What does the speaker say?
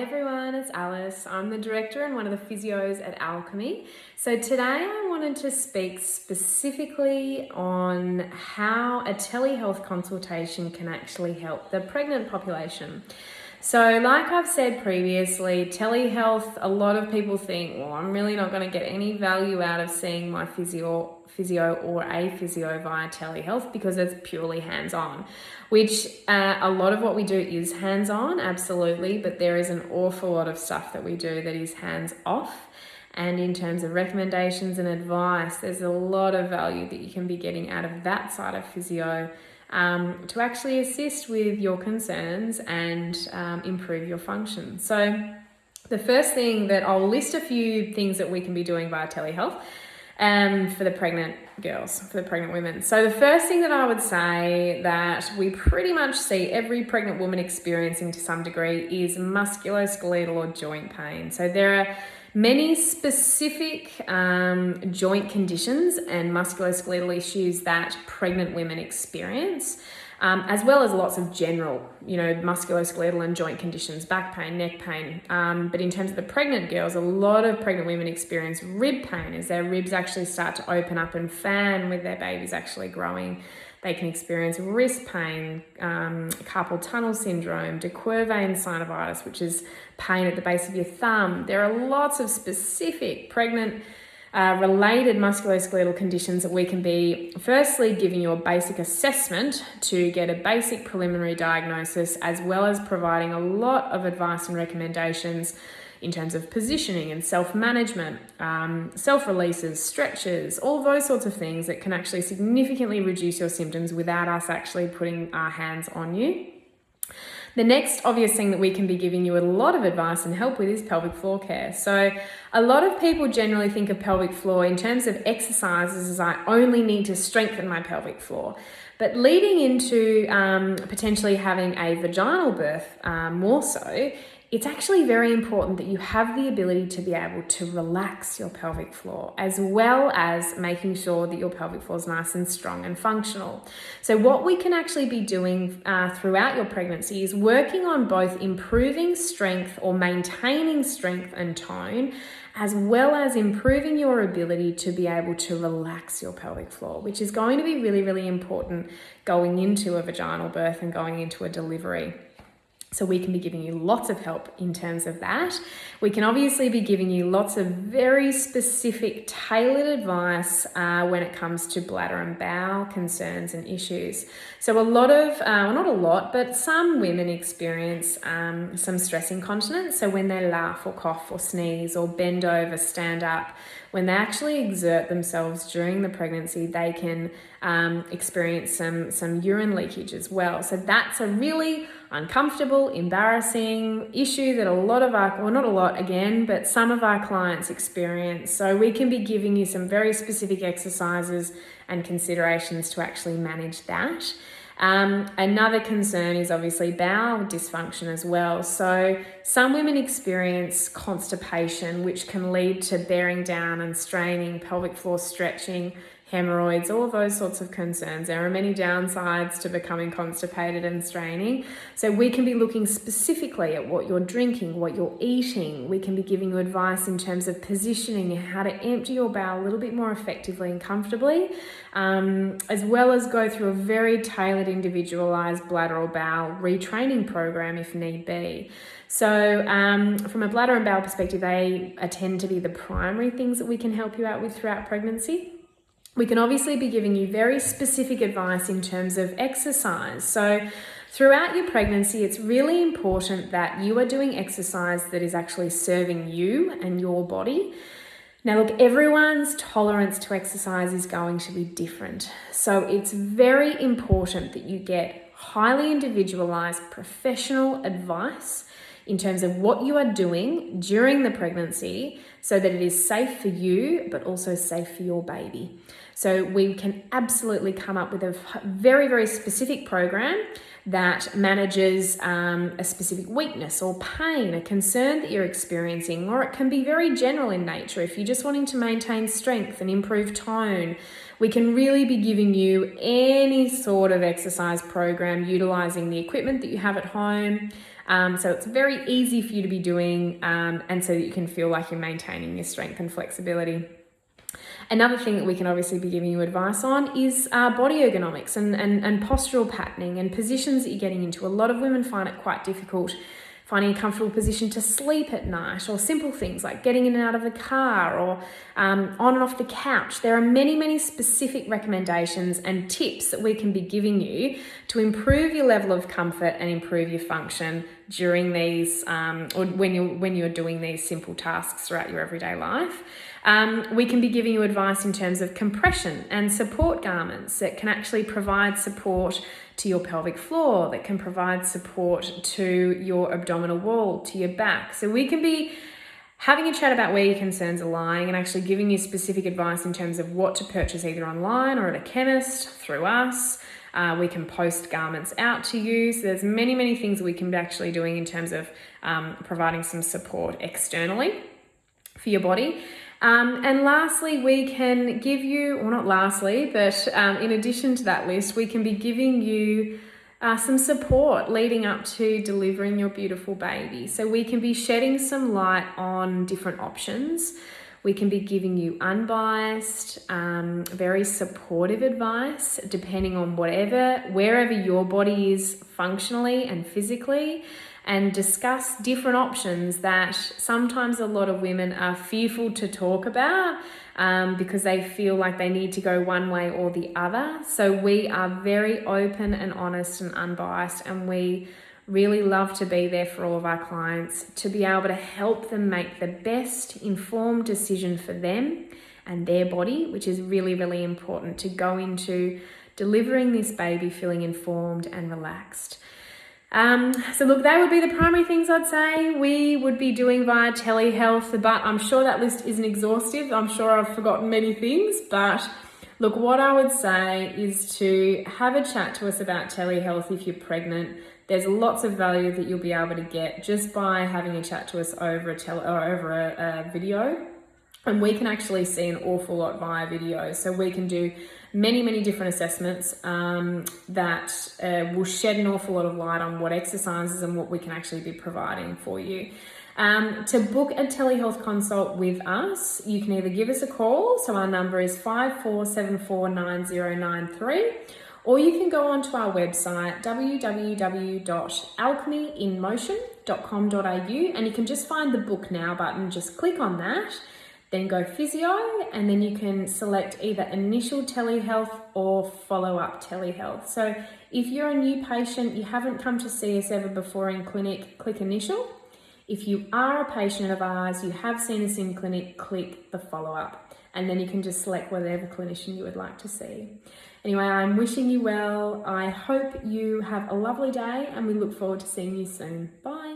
Hi everyone, it's Alice. I'm the director and one of the physios at Alchemy. So today I wanted to speak specifically on how a telehealth consultation can actually help the pregnant population. So like I've said previously, telehealth, a lot of people think, well, I'm really not going to get any value out of seeing my physio or a physio via telehealth because it's purely hands-on, which a lot of what we do is hands-on, absolutely, but there is an awful lot of stuff that we do that is hands-off. And in terms of recommendations and advice, there's a lot of value that you can be getting out of that side of physio to actually assist with your concerns and improve your function. So the first thing that I'll list a few things that we can be doing via telehealth for the pregnant girls, for the pregnant women. So the first thing that I would say that we pretty much see every pregnant woman experiencing to some degree is musculoskeletal or joint pain. So there are many specific joint conditions and musculoskeletal issues that pregnant women experience, as well as lots of general, musculoskeletal and joint conditions, back pain, neck pain. But in terms of the pregnant girls, a lot of pregnant women experience rib pain as their ribs actually start to open up and fan with their babies actually growing. They can experience wrist pain, carpal tunnel syndrome, de Quervain synovitis, which is pain at the base of your thumb. There are lots of specific pregnant related musculoskeletal conditions that we can be firstly giving you a basic assessment to get a basic preliminary diagnosis, as well as providing a lot of advice and recommendations in terms of positioning and self-management, self-releases, stretches, all those sorts of things that can actually significantly reduce your symptoms without us actually putting our hands on you. The next obvious thing that we can be giving you a lot of advice and help with is pelvic floor care. So a lot of people generally think of pelvic floor in terms of exercises as I only need to strengthen my pelvic floor. But leading into potentially having a vaginal birth more so, it's actually very important that you have the ability to be able to relax your pelvic floor, as well as making sure that your pelvic floor is nice and strong and functional. So what we can actually be doing throughout your pregnancy is working on both improving strength or maintaining strength and tone, as well as improving your ability to be able to relax your pelvic floor, which is going to be really, really important going into a vaginal birth and going into a delivery. So we can be giving you lots of help in terms of that. We can obviously be giving you lots of very specific tailored advice when it comes to bladder and bowel concerns and issues. So a lot of, not a lot, but some women experience some stress incontinence. So when they laugh or cough or sneeze or bend over, stand up, when they actually exert themselves during the pregnancy, they can experience some urine leakage as well. So that's a really uncomfortable, embarrassing issue that a lot of our, well, not a lot again, but some of our clients experience. So we can be giving you some very specific exercises and considerations to actually manage that. Another concern is obviously bowel dysfunction as well. So some women experience constipation, which can lead to bearing down and straining, pelvic floor stretching, hemorrhoids, all of those sorts of concerns. There are many downsides to becoming constipated and straining. So we can be looking specifically at what you're drinking, what you're eating. We can be giving you advice in terms of positioning and how to empty your bowel a little bit more effectively and comfortably, as well as go through a very tailored, individualized bladder or bowel retraining program if need be. So from a bladder and bowel perspective, they tend to be the primary things that we can help you out with throughout pregnancy. We can obviously be giving you very specific advice in terms of exercise. So throughout your pregnancy, it's really important that you are doing exercise that is actually serving you and your body. Now, look, everyone's tolerance to exercise is going to be different. So it's very important that you get highly individualized professional advice in terms of what you are doing during the pregnancy so that it is safe for you, but also safe for your baby. So we can absolutely come up with a very, very specific program that manages a specific weakness or pain, a concern that you're experiencing, or it can be very general in nature. If you're just wanting to maintain strength and improve tone, we can really be giving you any sort of exercise program utilizing the equipment that you have at home. So it's very easy for you to be doing, and so that you can feel like you're maintaining your strength and flexibility. Another thing that we can obviously be giving you advice on is body ergonomics and postural patterning and positions that you're getting into. A lot of women find it quite difficult finding a comfortable position to sleep at night, or simple things like getting in and out of the car, or on and off the couch. There are many, many specific recommendations and tips that we can be giving you to improve your level of comfort and improve your function during these, or when you're doing these simple tasks throughout your everyday life. We can be giving you advice in terms of compression and support garments that can actually provide support to your pelvic floor, that can provide support to your abdominal wall, to your back. So we can be having a chat about where your concerns are lying and actually giving you specific advice in terms of what to purchase either online or at a chemist, through us. We can post garments out to you. So there's many, many things we can be actually doing in terms of providing some support externally for your body. And lastly, we can give you, or not lastly, but in addition to that list, we can be giving you some support leading up to delivering your beautiful baby. So we can be shedding some light on different options. We can be giving you unbiased, very supportive advice, depending on wherever your body is functionally and physically, and discuss different options that sometimes a lot of women are fearful to talk about because they feel like they need to go one way or the other. So we are very open and honest and unbiased, and we really love to be there for all of our clients to be able to help them make the best informed decision for them and their body, which is really, really important to go into delivering this baby feeling informed and relaxed. So look, they would be the primary things I'd say we would be doing via telehealth, but I'm sure that list isn't exhaustive. I'm sure I've forgotten many things, but look, what I would say is to have a chat to us about telehealth if you're pregnant. There's lots of value that you'll be able to get just by having a chat to us over a video. And we can actually see an awful lot via video. So we can do many, many different assessments that will shed an awful lot of light on what exercises and what we can actually be providing for you. To book a telehealth consult with us, you can either give us a call. So our number is 54749093. Or you can go onto our website, www.alchemyinmotion.com.au, and you can just find the book now button, just click on that, then go physio, and then you can select either initial telehealth or follow-up telehealth. So if you're a new patient, you haven't come to see us ever before in clinic, click initial. If you are a patient of ours, you have seen us in clinic, click the follow-up, and then you can just select whatever clinician you would like to see. Anyway, I'm wishing you well. I hope you have a lovely day, and we look forward to seeing you soon. Bye.